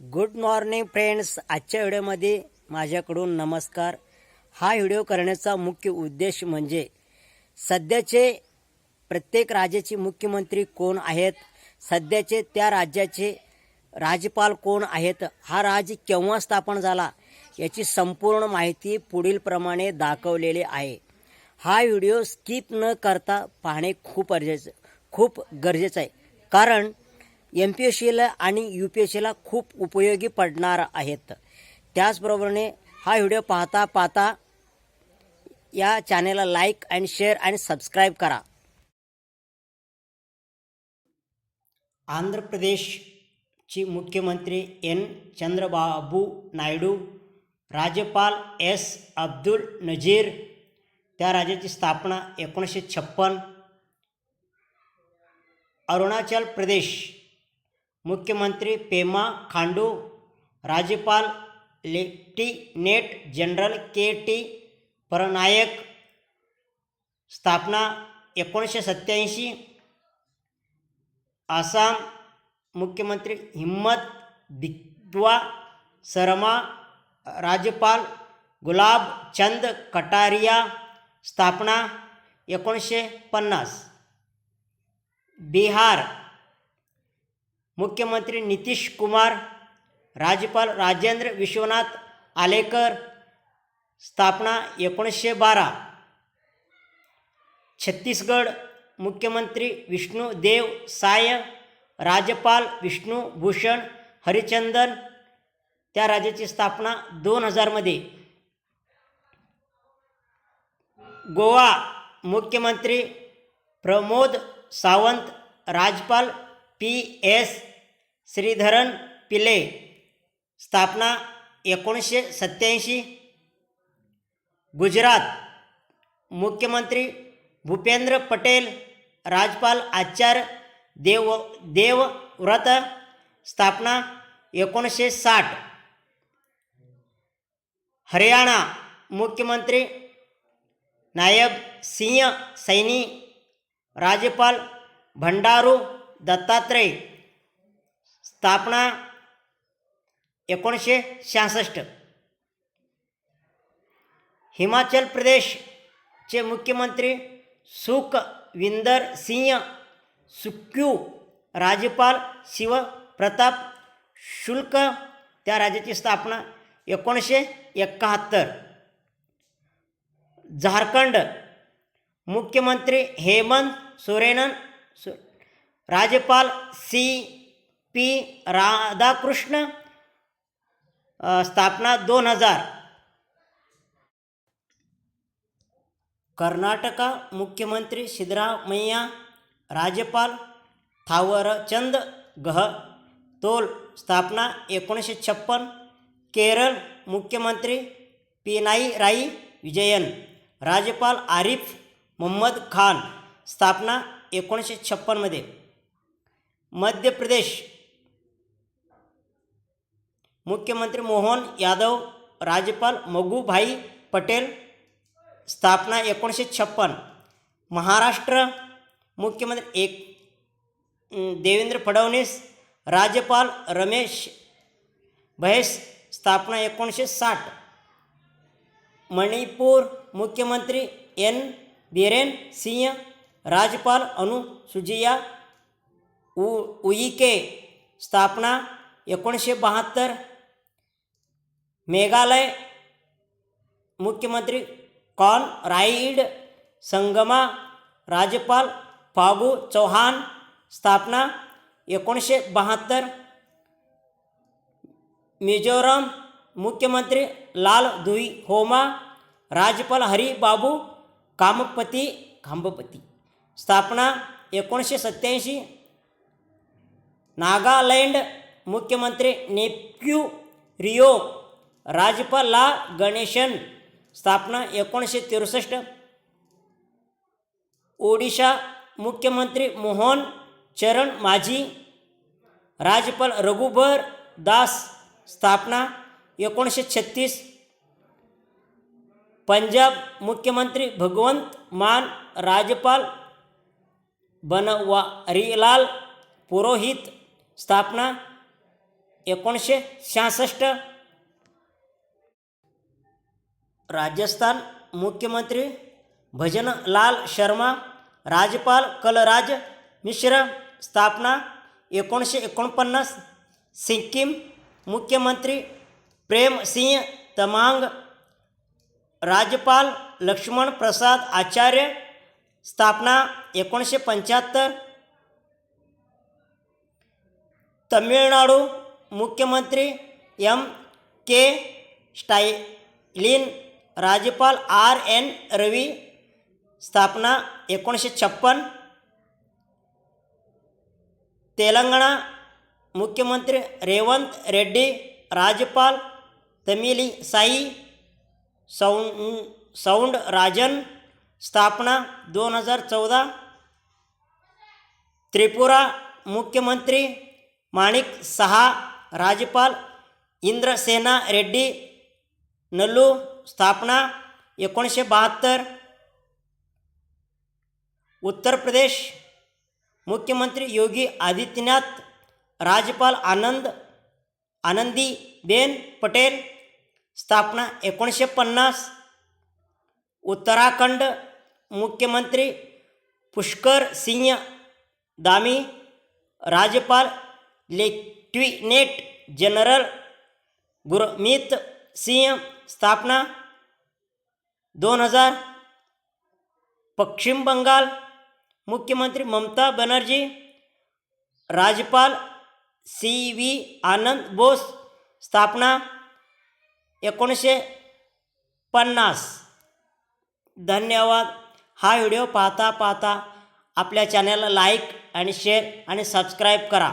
Good morning friends. आजच्या व्हिडिओमध्ये माझ्याकडून नमस्कार. हा व्हिडिओ करण्याचा मुख्य उद्देश म्हणजे सध्याचे प्रत्येक राज्याचे मुख्यमंत्री कोण आहेत, सध्याचे त्या राज्याचे राज्यपाल कोण आहेत, हा राज्य केव्हा स्थापन झाला याची संपूर्ण माहिती पुढील प्रमाणे दाखवलेली आहे. हा व्हिडिओ स्किप न करता पाहणे खूप गरजेचं आहे, कारण MPSCला आणि UPSCला खूप उपयोगी पडणार आहेत. त्याचबरोबरने हा व्हिडिओ पाहता या चॅनेलला लाईक आणि शेअर आणि सबस्क्राईब करा. आंध्र प्रदेशचे मुख्यमंत्री N. चंद्रबाबू नायडू, राज्यपाल S. अब्दुल नजीर. त्या राज्याची स्थापना 1956. अरुणाचल प्रदेश मुख्यमंत्री पेमा खांडू, राज्यपाल लेफ्टिनेंट जनरल KT परनायक. स्थापना 1987. आसाम मुख्यमंत्री हिम्मत बिस्वा शर्मा, राज्यपाल गुलाब चंद कटारिया. स्थापना 1950. बिहार मुख्यमंत्री नितीश कुमार, राज्यपाल राजेंद्र विश्वनाथ आलेकर. स्थापना 1912. छत्तीसगड मुख्यमंत्री विष्णु देव साय, राज्यपाल विष्णु भूषण हरिचंदन. त्या राज्याची स्थापना 2000 गोवा मुख्यमंत्री प्रमोद सावंत, राज्यपाल PS श्रीधरन पिल्ले. स्थापना 1987. गुजरात मुख्यमंत्री भूपेंद्र पटेल, राज्यपाल आचार्य देवव्रत. स्थापना 1960. हरियाणा मुख्यमंत्री नायब सिंह सैनी, राज्यपाल भंडारू दत्तात्रय. स्थापना 1966. हिमाचल प्रदेशचे मुख्यमंत्री सुखविंदर सिंह सुक्खू, राज्यपाल शिव प्रताप शुक्ल. त्या राज्याची स्थापना 1971. झारखंड मुख्यमंत्री हेमंत सोरेन, राज्यपाल CP राधाकृष्ण. स्थापना 2000. कर्नाटक मुख्यमंत्री सिद्धरामय्या, राज्यपाल थावरचंद गहलोत. स्थापना 1956. केरळ मुख्यमंत्री पिनाराई विजयन, राज्यपाल आरिफ मोहम्मद खान. स्थापना 1956. मध्य प्रदेश मुख्यमंत्री मोहन यादव, राज्यपाल मगूभाई पटेल. स्थापना 1956. महाराष्ट्र मुख्यमंत्री देवेंद्र फडणवीस, राज्यपाल रमेश बैस. स्थापना 1960. मणिपूर मुख्यमंत्री N. बीरेन सिंह, राज्यपाल अनुसुईया उइके. स्थापना 1972. मेघालय मुख्यमंत्री कॉनराड संगमा, राज्यपाल फागू चौहान. स्थापना 1972. मिझोरम मुख्यमंत्री लालधुईहोमा, राज्यपाल हरिबाबू खामपती. स्थापना 1987. नागालँड मुख्यमंत्री नेफ्यू रियो, राज्यपाल ला गणेशन. स्थापना 1963. ओडिशा मुख्यमंत्री मोहन चरण माझी, राज्यपाल रघुबर दास. स्थापना 1936. पंजाब मुख्यमंत्री भगवंत मान, राज्यपाल बनवारीलाल पुरोहित. स्थापना 1966. राजस्थान मुख्यमंत्री भजनलाल शर्मा. राज्यपाल कलराज मिश्र. स्थापना 1949. सिक्कीम मुख्यमंत्री प्रेमसिंह तमांग. राज्यपाल लक्ष्मण प्रसाद आचार्य. स्थापना 1975. तमिळनाडू मुख्यमंत्री एम के स्टॅलिन. राज्यपाल आर एन रवी. स्थापना 1956. तेलंगणा मुख्यमंत्री रेवंत रेड्डी. राज्यपाल तमिलिसाई सौंदरराजन. स्थापना 2014. त्रिपुरा मुख्यमंत्री माणिक सहा. राज्यपाल इंद्रसेना रेड्डी नल्लू. स्थापना 1972. उत्तर प्रदेश मुख्यमंत्री योगी आदित्यनाथ. राज्यपाल आनंदीबेन पटेल. स्थापना 1950. उत्तराखंड मुख्यमंत्री पुष्कर सिंह धामी. राज्यपाल लेफ्टिनेंट जनरल गुरमीत सिंह. स्थापना 2000. पश्चिम बंगाल मुख्यमंत्री ममता बनर्जी. राज्यपाल सी व्ही आनंद बोस. स्थापना 1950. धन्यवाद. हा व्हिडिओ पाहता आपल्या चॅनलला लाईक आणि शेअर आणि सबस्क्राईब करा.